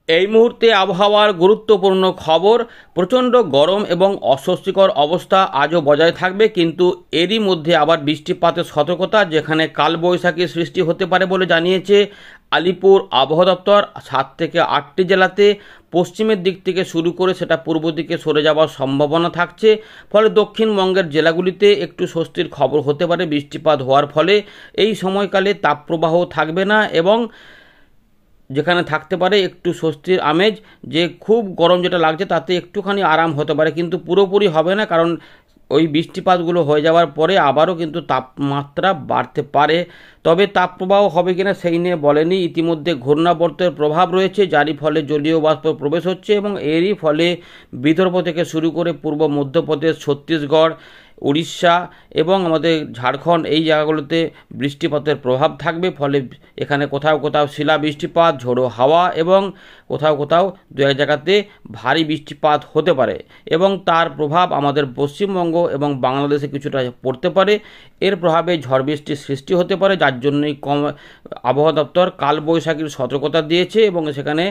এই মুহূর্তে আবহাওয়ার গুরুত্বপূর্ণ খবর। প্রচণ্ড গরম এবং অস্বস্তিকর অবস্থা আজও বজায় থাকবে, কিন্তু এরই মধ্যে আবার বৃষ্টিপাতের সতর্কতা, যেখানে কালবৈশাখী সৃষ্টি হতে পারে বলে জানিয়েছে আলিপুর আবহাওয়া দপ্তর। 7 থেকে 8টি জেলাতে পশ্চিমের দিক থেকে শুরু করে সেটা পূর্ব দিকে সরে যাওয়ার সম্ভাবনা থাকছে। ফলে দক্ষিণবঙ্গের জেলাগুলিতে একটু স্বস্তির খবর হতে পারে বৃষ্টিপাত হওয়ার ফলে। এই সময়কালে তাপপ্রবাহ থাকবে না এবং যেখানে থাকতে পারে একটু স্বস্তির আমেজ, যে খুব গরম যেটা লাগছে তাতে একটুখানি আরাম হতে পারে, কিন্তু পুরোপুরি হবে না, কারণ ওই বৃষ্টিপাতগুলো হয়ে যাওয়ার পরে আবারও কিন্তু তাপমাত্রা বাড়তে পারে। তবে তাপপ্রবাহ হবে কিনা সেই নিয়ে বলেনি। ইতিমধ্যে ঘূর্ণাবর্তের প্রভাব রয়েছে, যারই ফলে জলীয় বাষ্প প্রবেশ হচ্ছে এবং এরই ফলে বিদর্ভ থেকে শুরু করে পূর্ব মধ্যপ্রদেশ, ছত্তিশগড়, উড়িষ্যা এবং আমাদের ঝাড়খণ্ড, এই জায়গাগুলোতে বৃষ্টিপাতের প্রভাব থাকবে। ফলে এখানে কোথাও কোথাও শিলা বৃষ্টিপাত, ঝোড়ো হাওয়া এবং কোথাও কোথাও দু এক জায়গাতে ভারী বৃষ্টিপাত হতে পারে এবং তার প্রভাব আমাদের পশ্চিমবঙ্গ এবং বাংলাদেশে কিছুটা পড়তে পারে। এর প্রভাবে ঝড় বৃষ্টির সৃষ্টি হতে পারে, যার জন্যই আবহাওয়া দপ্তর কালবৈশাখীর সতর্কতা দিয়েছে এবং সেখানে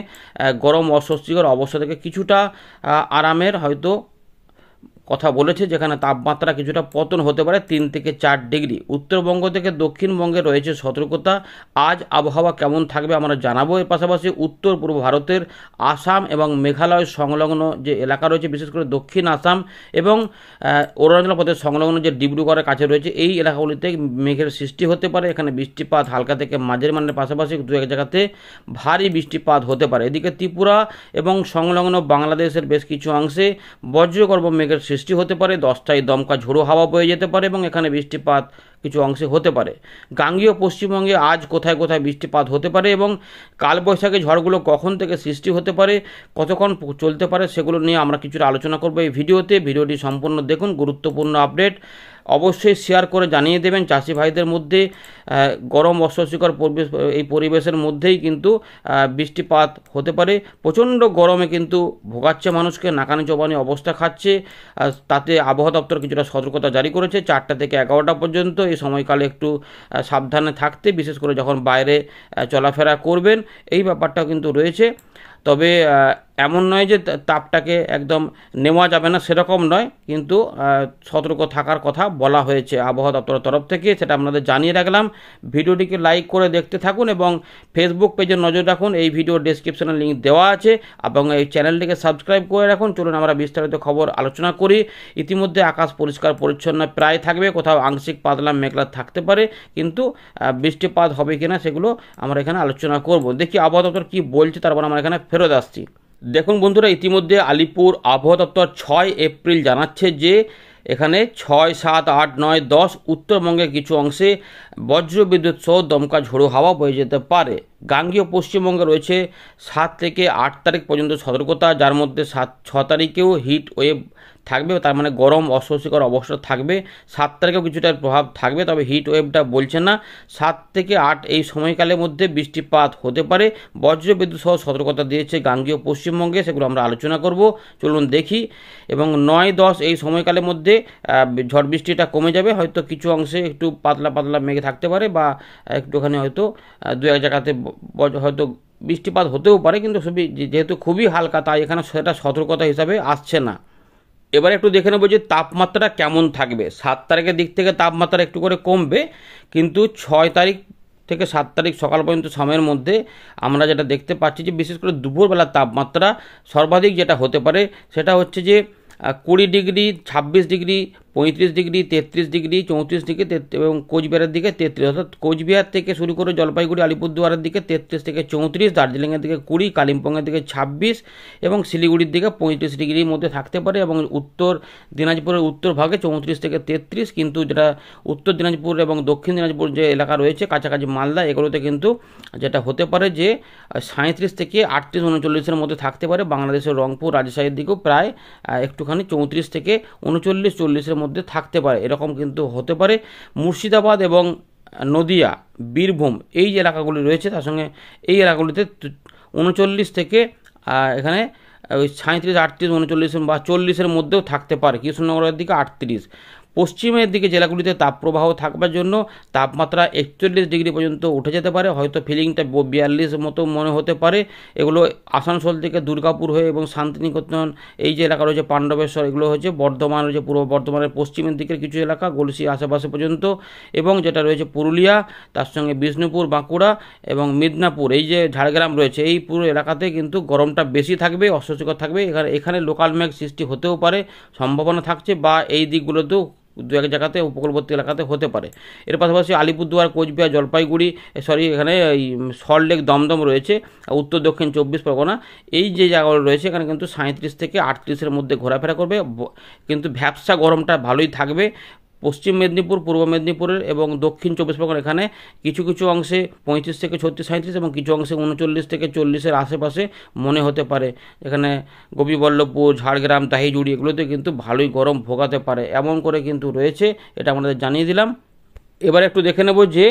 গরম অস্বস্তিকর অবস্থা থেকে কিছুটা আরামের হয়তো কথা বলেছে, যেখানে তাপমাত্রা কিছুটা পতন হতে পারে 3 থেকে 4 ডিগ্রি। উত্তরবঙ্গ থেকে দক্ষিণবঙ্গে রয়েছে সতর্কতা। আজ আবহাওয়া কেমন থাকবে আমরা জানাবো। এর পাশাপাশি উত্তর পূর্ব ভারতের আসাম এবং মেঘালয় সংলগ্ন যে এলাকা রয়েছে, বিশেষ করে দক্ষিণ আসাম এবং অরুণাচল প্রদেশ সংলগ্ন যে ডিব্রুগড়ের কাছে রয়েছে, এই এলাকাগুলিতে মেঘের সৃষ্টি হতে পারে। এখানে বৃষ্টিপাত হালকা থেকে মাঝারি মানের পাশাপাশি দু এক জায়গাতে ভারী বৃষ্টিপাত হতে পারে। এদিকে ত্রিপুরা এবং সংলগ্ন বাংলাদেশের বেশ কিছু অংশে বজ্রগর্ভ মেঘের সৃষ্টি হতে পারে। 10টায় দমকা ঝোড়ো হাওয়া বয়ে যেতে পারে এবং এখানে বৃষ্টিপাত কিছু অংশে হতে পারে। গাঙ্গেয় পশ্চিমবঙ্গে আজ কোথায় কোথায় বৃষ্টিপাত হতে পারে এবং কালবৈশাখী ঝড়গুলো কখন থেকে সৃষ্টি হতে পারে, কতক্ষণ চলতে পারে, সেগুলো নিয়ে আমরা কিছুটা আলোচনা করব এই ভিডিওতে। ভিডিওটি সম্পূর্ণ দেখুন, গুরুত্বপূর্ণ আপডেট। অবশ্যই শেয়ার করে জানিয়ে দেবেন চাষি ভাইদের মধ্যে। গরম অস্বস্তিকর এই পরিবেশের মধ্যেই কিন্তু বৃষ্টিপাত হতে পারে। প্রচণ্ড গরমে কিন্তু ভোগাচ্ছে মানুষকে, নাকানি চোবানি অবস্থা খাচ্ছে। তাতে আবহাওয়া দপ্তর কিছুটা সতর্কতা জারি করেছে 4টা থেকে 11টা পর্যন্ত। এই সময়কালে একটু সাবধানে থাকতে, বিশেষ করে যখন বাইরে চলাফেরা করবেন, এই ব্যাপারটাও কিন্তু রয়েছে। তবে এমন নয় যে তাপটাকে একদম নেওয়া যাবে না, সেরকম নয়, কিন্তু সতর্ক থাকার কথা বলা হয়েছে আবহাওয়া দপ্তরের তরফ থেকে, সেটা আপনাদের জানিয়ে রাখলাম। ভিডিওটিকে লাইক করে দেখতে থাকুন এবং ফেসবুক পেজে নজর রাখুন, এই ভিডিও ডেসক্রিপশনে লিঙ্ক দেওয়া আছে, এবং এই চ্যানেলটিকে সাবস্ক্রাইব করে রাখুন। চলুন আমরা বিস্তারিত খবর আলোচনা করি। ইতিমধ্যে আকাশ পরিষ্কার পরিচ্ছন্ন প্রায় থাকবে, কোথাও আংশিক পাতলা মেঘলা থাকতে পারে, কিন্তু বৃষ্টিপাত হবে কিনা সেগুলো আমরা এখানে আলোচনা করব। দেখি আবহাওয়া দপ্তর কী বলছে, তারপর আমরা এখানে ফেরত আসছি। দেখুন বন্ধুরা, ইতিমধ্যে আলিপুর আবহাওয়া দপ্তর 6 এপ্রিল জানাচ্ছে যে এখানে 6, 7, 8, 9, 10 উত্তরবঙ্গের কিছু অংশে বজ্রবিদ্যুৎ সহ দমকা ঝোড়ো হাওয়া বয়ে যেতে পারে। গাঙ্গেয় পশ্চিমবঙ্গে রয়েছে 7 থেকে 8 তারিখ পর্যন্ত সতর্কতা, যার মধ্যে 6 তারিখেও হিট ওয়েভ থাকবে, তার মানে গরম অস্বস্তিকর অবস্থা থাকবে। 7 তারিখেও কিছুটার প্রভাব থাকবে, তবে হিট ওয়েভটা বলছে না। 7 থেকে 8 এই সময়কালের মধ্যে বৃষ্টিপাত হতে পারে। বজ্রবিদ্যুৎ সহ সতর্কতা দিয়েছে গাঙ্গেয় পশ্চিমবঙ্গে, সেগুলো আমরা আলোচনা করব। চলুন দেখি। এবং 9, 10 এই সময়কালের মধ্যে ঝড় বৃষ্টিটা কমে যাবে, হয়তো কিছু অংশে একটু পাতলা পাতলা মেঘে থাকতে পারে, বা একটুখানি হয়তো দু এক জায়গাতে হয়তো বৃষ্টিপাত হতেও পারে, কিন্তু যেহেতু খুবই হালকা, তাই এখানে সেটা সতর্কতা হিসাবে আসছে না। এবার একটু দেখে নেবো যে তাপমাত্রা কেমন থাকবে। 7 তারিখের দিক থেকে তাপমাত্রা একটু করে কমবে, কিন্তু 6 তারিখ থেকে 7 তারিখ সকাল পর্যন্ত সময়ের মধ্যে আমরা যেটা দেখতে পাচ্ছি যে বিশেষ করে দুপুরবেলার তাপমাত্রা সর্বাধিক যেটা হতে পারে সেটা হচ্ছে যে 20 degree, 26 degree, 35 degree, 33 degree, 34 degree এবং কোচবিহারের দিকে 33, অর্থাৎ কোচবিহার থেকে শুরু করে জলপাইগুড়ি, আলিপুরদুয়ারের দিকে 33 থেকে 34, দার্জিলিংয়ের দিকে 20, কালিম্পংয়ের দিকে 26 এবং শিলিগুড়ির দিকে 35 ডিগ্রির মধ্যে থাকতে পারে, এবং উত্তর দিনাজপুরের উত্তর ভাগে 34 থেকে 33, কিন্তু যেটা উত্তর দিনাজপুর এবং দক্ষিণ দিনাজপুর যে এলাকা রয়েছে কাছাকাছি মালদা, এগুলোতে কিন্তু যেটা হতে পারে যে 37 থেকে 38, 39-এর মধ্যে থাকতে পারে। বাংলাদেশের রংপুর, রাজশাহীর দিকেও প্রায় একটুখানি 34 থেকে 39, 40-এর মধ্যে থাকতে পারে, এরকম কিন্তু হতে পারে। মুর্শিদাবাদ এবং নদিয়া, বীরভূম এই যে এলাকাগুলি রয়েছে, তার সঙ্গে এই এলাকাগুলিতে 39 থেকে এখানে ওই 37, 38, 39 বা 40-এর মধ্যেও থাকতে পারে। কৃষ্ণনগরের দিকে 38, পশ্চিমের দিকে জেলাগুলিতে তাপপ্রবাহ থাকবার জন্য তাপমাত্রা 41 ডিগ্রি পর্যন্ত উঠে যেতে পারে, হয়তো ফিলিংটা 42 মতো মনে হতে পারে। এগুলো আসানসোল থেকে দুর্গাপুর হয়ে এবং শান্তিনিকেতন এই যে এলাকা রয়েছে, পাণ্ডবেশ্বর, এগুলো হচ্ছে বর্ধমান রয়েছে, পূর্ব বর্ধমানের পশ্চিমের দিকের কিছু এলাকা, গলসি আশেপাশে পর্যন্ত, এবং যেটা রয়েছে পুরুলিয়া, তার সঙ্গে বিষ্ণুপুর, বাঁকুড়া এবং মিদনাপুর, এই যে ঝাড়গ্রাম রয়েছে, এই পুরো এলাকাতে কিন্তু গরমটা বেশি থাকবে, অস্বস্তিকর থাকবে। এখানে লোকাল মেঘ সৃষ্টি হতেও পারে, সম্ভাবনা থাকছে, বা এই দিকগুলোতেও দু এক জায়গাতে উপকূলবর্তী এলাকাতে হতে পারে। এর পাশাপাশি আলিপুরদুয়ার, কোচবিহার, জলপাইগুড়ি, এখানে এই সল্টলেক, দমদম রয়েছে, উত্তর দক্ষিণ 24 পরগনা, এই যে জায়গাগুলো রয়েছে এখানে কিন্তু 37 থেকে 38-এর মধ্যে ঘোরাফেরা করবে, কিন্তু ভ্যাপসা গরমটা ভালোই থাকবে। পশ্চিম মেদিনীপুর, পূর্ব মেদিনীপুরের এবং দক্ষিণ 24 পরগনা এখানে কিছু কিছু অংশে 35 থেকে 36, 37 এবং কিছু অংশে 39 থেকে 40-এর আশেপাশে মনে হতে পারে। এখানে গোপীবল্লভপুর, ঝাড়গ্রাম, দাহিজুড়ি এগুলোতে কিন্তু ভালোই গরম ভোগাতে পারে, এমন করে কিন্তু রয়েছে, এটা আমাদের জানিয়ে দিলাম। এবার একটু দেখে নেব যে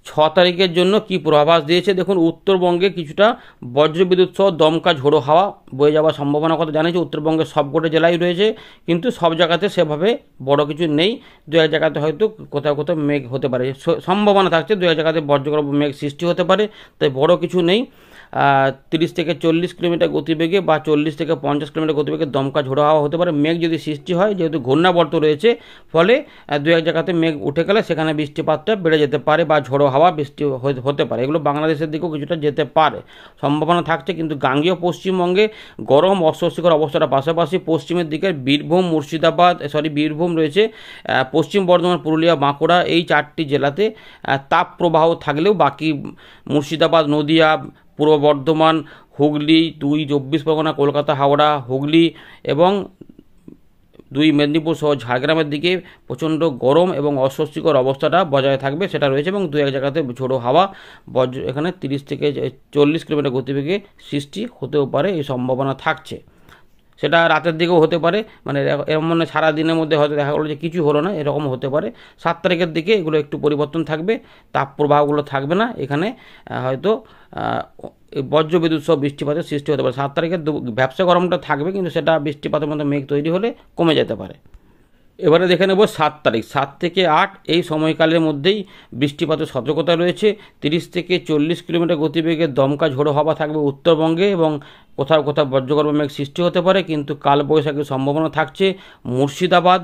6 তারিখের জন্য কি পূর্বাভাস দিয়েছে। দেখুন, উত্তরবঙ্গে কিছুটা বজ্রবিদ্যুৎ সহ দমকা ঝোড়ো হাওয়া বয়ে যাওয়ার সম্ভাবনা কথা জানিয়েছে। উত্তরবঙ্গের সবকটা জেলায় রয়েছে, কিন্তু সব জায়গাতে সেভাবে বড় কিছু নেই। দু এক জায়গাতে হয়তো কোথাও কোথাও মেঘ হতে পারে, সম্ভাবনা থাকছে দু এক জায়গাতে বজ্রগর্ভ মেঘ সৃষ্টি হতে পারে, তাই বড় কিছু নেই। 30 থেকে 40 কিলোমিটার গতিবেগে বা 40 থেকে 50 কিলোমিটার গতিবেগে দমকা ঝোড়ো হাওয়া হতে পারে। মেঘ যদি সৃষ্টি হয়, যেহেতু ঘূর্ণাবর্ত রয়েছে, ফলে দু এক জায়গাতে মেঘ উঠে গেলে সেখানে বৃষ্টিপাতটা বেড়ে যেতে পারে বা ঝোড়ো হাওয়া বৃষ্টি হতে পারে। এগুলো বাংলাদেশের দিকেও কিছুটা যেতে পারে, সম্ভাবনা থাকছে। কিন্তু গাঙ্গেয় পশ্চিমবঙ্গে গরম অস্বস্তিকর অবস্থাটা পাশাপাশি পশ্চিমের দিকের বীরভূম, মুর্শিদাবাদ, বীরভূম রয়েছে, পশ্চিম বর্ধমান, পুরুলিয়া, বাঁকুড়া, এই 4টি জেলাতে তাপ প্রবাহ থাকলেও বাকি মুর্শিদাবাদ, নদিয়া, পূর্ব বর্ধমান, হুগলি, 2 24 পরগনা, কলকাতা, হাওড়া, হুগলি এবং 2 মেদিনীপুর সহ ঝাড়গ্রামের দিকে প্রচণ্ড গরম এবং অস্বস্তিকর অবস্থাটা বজায় থাকবে, সেটা রয়েছে। এবং দু এক জায়গাতে ঝোড়ো হাওয়া এখানে 30 থেকে 40 কিলোমিটার গতিবেগে সৃষ্টি হতেও পারে, এই সম্ভাবনা থাকছে। সেটা রাতের দিকেও হতে পারে, মানে এমন সারা দিনের মধ্যে হয়তো দেখা গেলো যে কিছু হলো না, এরকম হতে পারে। 7 তারিখের দিকে এগুলো একটু পরিবর্তন থাকবে, তাপ প্রবাহগুলো থাকবে না, এখানে হয়তো বজ্রবিদ্যুৎ সহ বৃষ্টিপাতের সৃষ্টি হতে পারে। 7 তারিখের ভ্যাপসা গরমটা থাকবে, কিন্তু সেটা বৃষ্টিপাতের মধ্যে মেঘ তৈরি হলে কমে যেতে পারে। এবারে দেখে নেব 7 তারিখ, 7 থেকে 8 এই সময়কালের মধ্যেই বৃষ্টিপাতের সতর্কতা রয়েছে। 30 থেকে 40 কিলোমিটার গতিবেগে দমকা ঝোড়ো হাওয়া থাকবে উত্তরবঙ্গে, এবং কোথাও কোথাও বজ্রগর্ভ মেঘ সৃষ্টি হতে পারে, কিন্তু কালবৈশাখীর সম্ভাবনা থাকছে মুর্শিদাবাদ,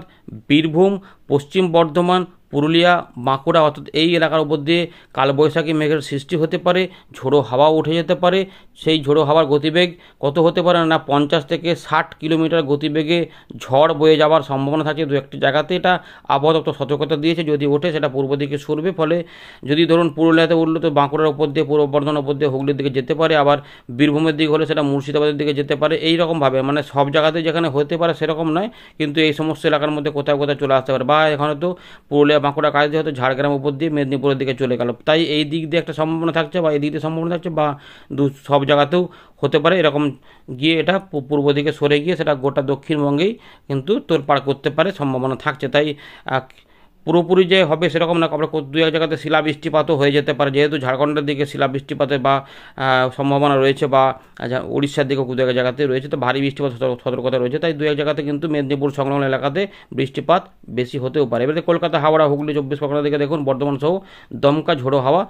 বীরভূম, পশ্চিম বর্ধমান, পুরুলিয়া, বাঁকুড়া, অর্থাৎ এই এলাকার উপর দিয়ে কালবৈশাখী মেঘের সৃষ্টি হতে পারে, ঝোড়ো হাওয়া উঠে যেতে পারে। সেই ঝোড়ো হাওয়ার গতিবেগ কত হতে পারে না, 50 থেকে 60 কিলোমিটার গতিবেগে ঝড় বয়ে যাওয়ার সম্ভাবনা থাকছে দু একটি জায়গাতে। এটা আবহাওয়া দপ্তর সতর্কতা দিয়েছে, যদি ওঠে সেটা পূর্ব দিকে সরবে, ফলে যদি ধরুন পুরুলিয়াতে উঠলো তো বাঁকুড়ার উপর দিয়ে, পূর্ব বর্ধমানের উপর দিয়ে হুগলির দিকে যেতে পারে, আবার বীরভূমের দিকে হলে সেটা মুর্শিদাবাদের দিকে যেতে পারে। এই রকমভাবে, মানে সব জায়গাতে যেখানে হতে পারে সেরকম নয়, কিন্তু এই সমস্ত এলাকার মধ্যে কোথাও কোথাও চলে আসতে পারে, বা এখানে তো পুরুলিয়া, বাঁকুড়া কাজ দিয়ে হয়তো ঝাড়গ্রাম উপর দিয়ে মেদিনীপুরের দিকে চলে গেল, তাই এই দিক দিয়ে একটা সম্ভাবনা থাকছে, বা এই দিক দিয়ে সম্ভাবনা থাকছে, বা সব জায়গাতেও হতে পারে এরকম গিয়ে এটা পূর্ব দিকে সরে গিয়ে সেটা গোটা দক্ষিণবঙ্গেই কিন্তু তোলপাড় করতে পারে, সম্ভাবনা থাকছে। তাই পুরোপুরি যে হবে সেরকম না, আমরা দু এক জায়গাতে শিলা বৃষ্টিপাতও হয়ে যেতে পারে, যেহেতু ঝাড়খণ্ডের দিকে শিলা বৃষ্টিপাতের বা সম্ভাবনা রয়েছে, বা উড়িষ্যার দিকেও দু এক জায়গাতে রয়েছে, তো ভারী বৃষ্টিপাত সতর্কতা রয়েছে। তাই দু এক জায়গাতে কিন্তু মেদিনীপুর সংলগ্ন এলাকাতে বৃষ্টিপাত বেশি হতেও পারে। এবারে কলকাতা, হাওড়া, হুগলি, 24 পরগনা দিকে দেখুন, বর্ধমান সহ দমকা ঝোড়ো হাওয়া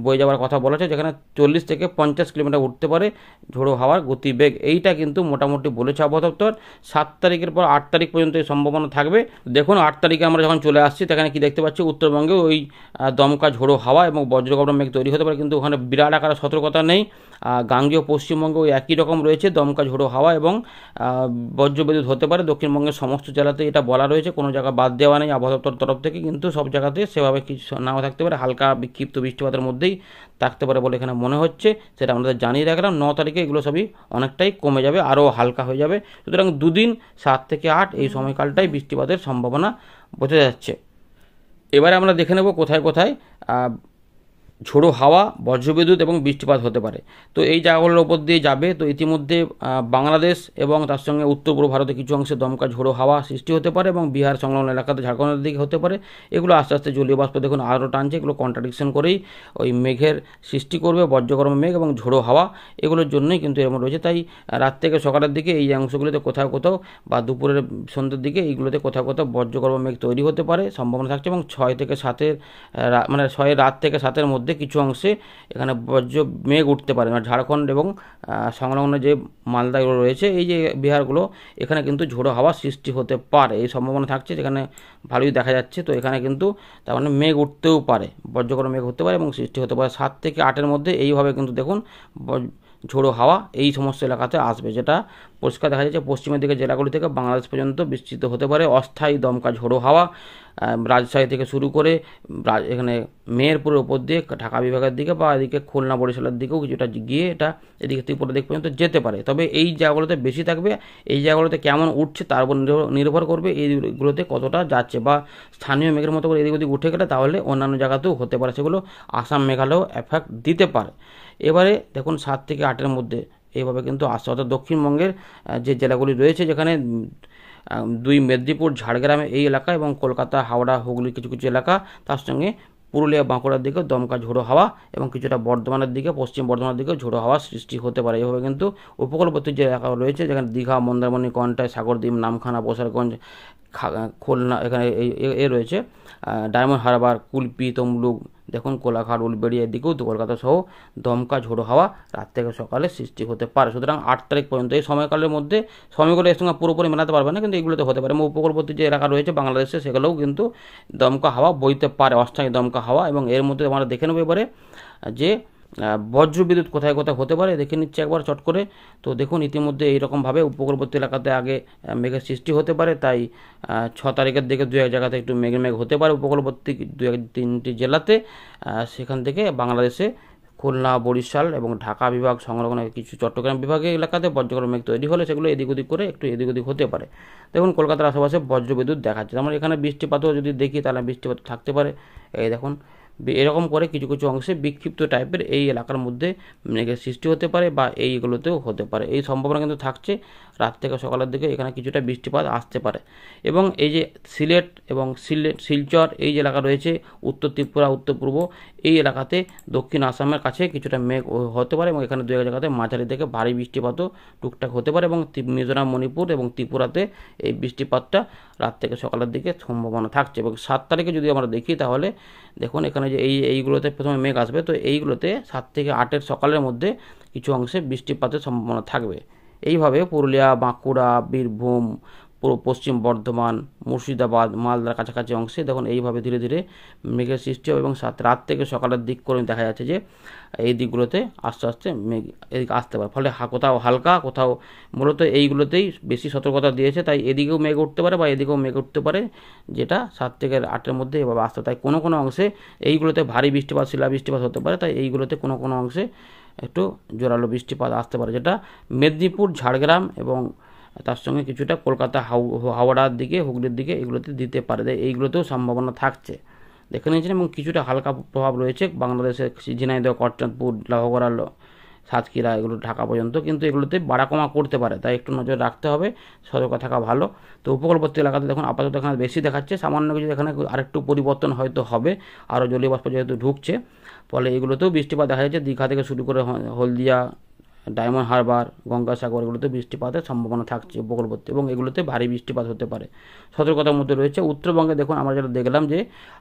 বয়ে যাওয়ার কথা বলেছে, যেখানে 40 থেকে 50 কিলোমিটার উঠতে পারে ঝোড়ো হাওয়ার গতিবেগ। এইটা কিন্তু মোটামুটি বলেছে আবহাওয়া দপ্তর। 7 তারিখের পর 8 তারিখ পর্যন্ত এই সম্ভাবনা থাকবে। দেখুন 8 তারিখে আমরা যখন চলে আসছি, সেখানে কি দেখতে পাচ্ছি, উত্তরবঙ্গে ওই দমকা ঝোড়ো হাওয়া এবং বজ্রগর্ভ মেঘ তৈরি হতে পারে, কিন্তু ওখানে বিরাট আকারে সতর্কতা নেই। গাঙ্গেয় পশ্চিমবঙ্গে ওই একই রকম রয়েছে, দমকা ঝোড়ো হাওয়া এবং বজ্রবিদ্যুৎ হতে পারে। দক্ষিণবঙ্গের সমস্ত জেলাতে এটা বলা রয়েছে, কোনো জায়গা বাদ দেওয়া নেই আবহাওয়া দপ্তর তরফ থেকে, কিন্তু সব জায়গাতে সেভাবে কিছু নাও থাকতে পারে, হালকা বিক্ষিপ্ত বৃষ্টিপাতের মধ্যেই থাকতে পারে বলে এখানে মনে হচ্ছে, সেটা আমাদের জানিয়ে রাখলাম। 9 তারিখে এগুলো সবই অনেকটাই কমে যাবে, আরও হালকা হয়ে যাবে। সুতরাং দুদিন 7 থেকে 8 এই সময়কালটাই বৃষ্টিপাতের সম্ভাবনা বোঝা যাচ্ছে। এবারে আমরা দেখে নেব কোথায় কোথায় ঝোড়ো হাওয়া, বজ্রবিদ্যুৎ এবং বৃষ্টিপাত হতে পারে। তো এই জায়গাগুলোর ওপর দিয়ে যাবে। তো ইতিমধ্যে বাংলাদেশ এবং তার সঙ্গে উত্তর পূর্ব ভারতের কিছু অংশে দমকা ঝোড়ো হাওয়া সৃষ্টি হতে পারে এবং বিহার সংলগ্ন এলাকাতে ঝাড়খণ্ডের দিকে হতে পারে। এগুলো আস্তে আস্তে জলীয় বাষ্প দেখুন আরও টানছে, এগুলো কন্ট্রাডিকশন করেই ওই মেঘের সৃষ্টি করবে, বজ্রগর্ভ মেঘ এবং ঝোড়ো হাওয়া, এগুলোর জন্যই কিন্তু এরকম রয়েছে। তাই রাত থেকে সকালের দিকে এই অংশগুলিতে কোথাও কোথাও বা দুপুরের সন্ধ্যের দিকে এইগুলোতে কোথাও কোথাও বজ্রগর্ভ মেঘ তৈরি হতে পারে সম্ভাবনা থাকছে। এবং 6 থেকে 7-এর মানে 6 রাত থেকে 7-এর মধ্যে কিছু অংশে এখানে বজ্র মেঘ উঠতে পারে। মানে ঝাড়খণ্ড এবং সংলগ্ন যে মালদাগুলো রয়েছে, এই যে বিহারগুলো, এখানে কিন্তু ঝোড়ো হাওয়া সৃষ্টি হতে পারে, এই সম্ভাবনা থাকছে। যেখানে ভালোই দেখা যাচ্ছে। তো এখানে কিন্তু তার মানে মেঘ উঠতেও পারে, বজ্রগর্ভ মেঘ হতে পারে এবং সৃষ্টি হতে পারে 7 থেকে 8-এর মধ্যে। এইভাবে কিন্তু দেখুন ঝোড়ো হাওয়া এই সমস্ত এলাকাতে আসবে, যেটা পরিষ্কার দেখা যাচ্ছে। পশ্চিমের দিকে জেলাগুলি থেকে বাংলাদেশ পর্যন্ত বিস্তৃত হতে পারে অস্থায়ী দমকা ঝোড়ো হাওয়া। রাজশাহী থেকে শুরু করে এখানে মেহেরপুরের ওপর দিয়ে ঢাকা বিভাগের দিকে বা এদিকে খুলনা বরিশালের দিকেও কিছুটা গিয়ে এটা এদিকে ত্রিপুরা দিক পর্যন্ত যেতে পারে। তবে এই জায়গাগুলোতে বেশি থাকবে। এই জায়গাগুলোতে কেমন উঠছে তার উপর নির্ভর করবে এইগুলোতে কতটা যাচ্ছে, বা স্থানীয় মেঘের মতো করে এদিক ওদিক উঠে গেলে তাহলে অন্যান্য জায়গাতেও হতে পারে, সেগুলো আসাম মেঘালয়েও এফেক্ট দিতে পারে। এবারে দেখুন 7 থেকে 8-এর মধ্যে এইভাবে কিন্তু আসছে, অর্থাৎ দক্ষিণবঙ্গের যে জেলাগুলি রয়েছে, যেখানে 2 মেদিনীপুর, ঝাড়গ্রাম এই এলাকা এবং কলকাতা, হাওড়া, হুগলি কিছু কিছু এলাকা, তার সঙ্গে পুরুলিয়া, বাঁকুড়ার দিকে দমকা ঝোড়ো হাওয়া এবং কিছুটা বর্ধমানের দিকে, পশ্চিম বর্ধমানের দিকে ঝোড়ো হাওয়া সৃষ্টি হতে পারে। এভাবে কিন্তু উপকূলবর্তী যে এলাকা রয়েছে, যেখানে দীঘা, মন্দারমণি, কন্টাই, সাগরদ্বীপ, নামখানা, বসারগঞ্জ, খুলনা, এখানে এ রয়েছে ডায়মন্ড হারবার, কুলপি, তমলুক, দেখুন কোলাঘাট, উলবেড়িয়া এদিকেও কলকাতা সহ দমকা ঝোড়ো হাওয়া রাত থেকে সকালে সৃষ্টি হতে পারে। সুতরাং 8 তারিখ পর্যন্ত এই সময়কালের মধ্যে, সময়গুলো এর সঙ্গে পুরোপুরি মেলাতে পারবে না, কিন্তু এগুলোতে হতে পারে। এবং উপকূলবর্তী যে এলাকা রয়েছে বাংলাদেশে, সেগুলোও কিন্তু দমকা হাওয়া বইতে পারে, অস্থায়ী দমকা হাওয়া। এবং এর মধ্যে আমরা দেখে নেব এবারে যে বজ্রবিদ্যুৎ কোথায় কোথায় হতে পারে, দেখে নিচ্ছে একবার চট করে। তো দেখুন ইতিমধ্যে এইরকমভাবে উপকূলবর্তী এলাকাতে আগে মেঘের সৃষ্টি হতে পারে। তাই 6 তারিখের দিকে 2-1 জায়গাতে একটু মেঘ হতে পারে উপকূলবর্তী 2-3টি জেলাতে। সেখান থেকে বাংলাদেশে খুলনা, বরিশাল এবং ঢাকা বিভাগ সংলগ্ন কিছু চট্টগ্রাম বিভাগের এলাকাতে বজ্রগর্ভ মেঘ তৈরি হলে সেগুলো এদিক ওদিক করে একটু এদিক ওদিক হতে পারে। দেখুন কলকাতার আশেপাশে বজ্রবিদ্যুৎ দেখাচ্ছে। আমরা এখানে বৃষ্টিপাতও যদি দেখি তাহলে বৃষ্টিপাত থাকতে পারে। এই দেখুন এরকম করে কিছু কিছু অংশে বিক্ষিপ্ত টাইপের এই এলাকার মধ্যে মেঘের সৃষ্টি হতে পারে বা এইগুলোতেও হতে পারে, এই সম্ভাবনা কিন্তু থাকছে। রাত থেকে সকালের দিকে এখানে কিছুটা বৃষ্টিপাত আসতে পারে। এবং এই যে সিলেট এবং শিলচর এই যে এলাকা রয়েছে, উত্তর ত্রিপুরা, উত্তর পূর্ব এই এলাকাতে দক্ষিণ আসামের কাছে কিছুটা মেঘ হতে পারে এবং এখানে 2-1 জায়গাতে মাঝারি থেকে ভারী বৃষ্টিপাতও টুকটাক হতে পারে। এবং মিজোরাম, মণিপুর এবং ত্রিপুরাতে এই বৃষ্টিপাতটা রাত থেকে সকালের দিকে সম্ভাবনা থাকছে। এবং 7 তারিখে যদি আমরা দেখি তাহলে দেখুন এখানে যে এইগুলোতে প্রথমে মেঘ আসবে, তো এইগুলোতে 7 থেকে 8-এর সকালের মধ্যে কিছু অংশে বৃষ্টিপাতের সম্ভাবনা থাকবে। এইভাবে পুরুলিয়া, বাঁকুড়া, বীরভূম, পশ্চিম বর্ধমান, মুর্শিদাবাদ, মালদার কাছাকাছি অংশে দেখুন এইভাবে ধীরে ধীরে মেঘের সৃষ্টি হবে। এবং রাত থেকে সকালের দিক করে দেখা যাচ্ছে যে এই দিকগুলোতে আস্তে আস্তে মেঘ এদিকে আসতে পারে। ফলে কোথাও হালকা, কোথাও মূলত এইগুলোতেই বেশি সতর্কতা দিয়েছে। তাই এদিকেও মেঘ উঠতে পারে বা এদিকেও মেঘ উঠতে পারে, যেটা 7 থেকে 8-এর মধ্যে এভাবে আসতে। তাই কোনো কোনো অংশে এইগুলোতে ভারী বৃষ্টিপাত, শিলা বৃষ্টিপাত হতে পারে। তাই এইগুলোতে কোনো কোনো অংশে একটু জোরালো বৃষ্টিপাত আসতে পারে, যেটা মেদিনীপুর, ঝাড়গ্রাম এবং তার সঙ্গে কিছুটা কলকাতা, হাওড়ার দিকে, হুগলির দিকে এগুলোতে দিতে পারে। এইগুলোতেও সম্ভাবনা থাকছে দেখে নিয়েছেন। এবং কিছুটা হালকা প্রভাব রয়েছে বাংলাদেশের ঝিনাইদহ, কটচাঁদপুর, লাহগড়া, সাতক্ষীরা, এগুলো ঢাকা পর্যন্ত, কিন্তু এগুলোতে বাড়া কমা করতে পারে। তাই একটু নজর রাখতে হবে, সতর্ক থাকা ভালো। তো উপকূলবর্তী এলাকাতে দেখুন আপাতত এখানে বেশি দেখাচ্ছে, সামান্য কিছু এখানে আরেকটু পরিবর্তন হয়তো হবে, আরও জলীয় বাষ্প যেহেতু ঢুকছে, ফলে এগুলোতেও বৃষ্টিপাত দেখা যাচ্ছে। দীঘা থেকে শুরু করে হলদিয়া, ডায়মন্ড হারবার, গঙ্গাসাগর এগুলোতে বৃষ্টিপাতের সম্ভাবনা থাকছে উপকূলবর্তী, এবং এগুলোতে ভারী বৃষ্টিপাত হতে পারে। সতর্কতার মধ্যে রয়েছে। উত্তরবঙ্গে দেখুন আমরা যেটা দেখলাম যে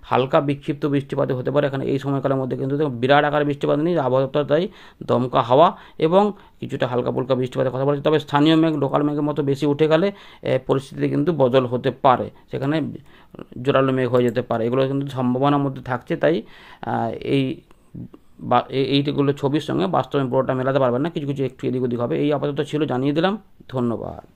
হালকা বিক্ষিপ্ত বৃষ্টিপাত হতে পারে। এখানে এই সময়কালের মধ্যে কিন্তু বিরাট আকারে বৃষ্টিপাত নেই, আবহাওয়াটা তাই দমকা হাওয়া এবং কিছুটা হালকা ফুলকা বৃষ্টিপাতের কথা বলছে। তবে স্থানীয় মেঘ, লোকাল মেঘের মতো বেশি উঠে গেলে পরিস্থিতি কিন্তু বদল হতে পারে, সেখানে জোরালো মেঘ হয়ে যেতে পারে। এগুলো কিন্তু সম্ভাবনার মধ্যে থাকছে। তাই এইগুলো ছবির সঙ্গে বাস্তবে পুরোটা মেলাতে পারবেন না, কিছু কিছু একটু এদিক ওদিক হবে। এই আপাতত ছিল, জানিয়ে দিলাম। ধন্যবাদ।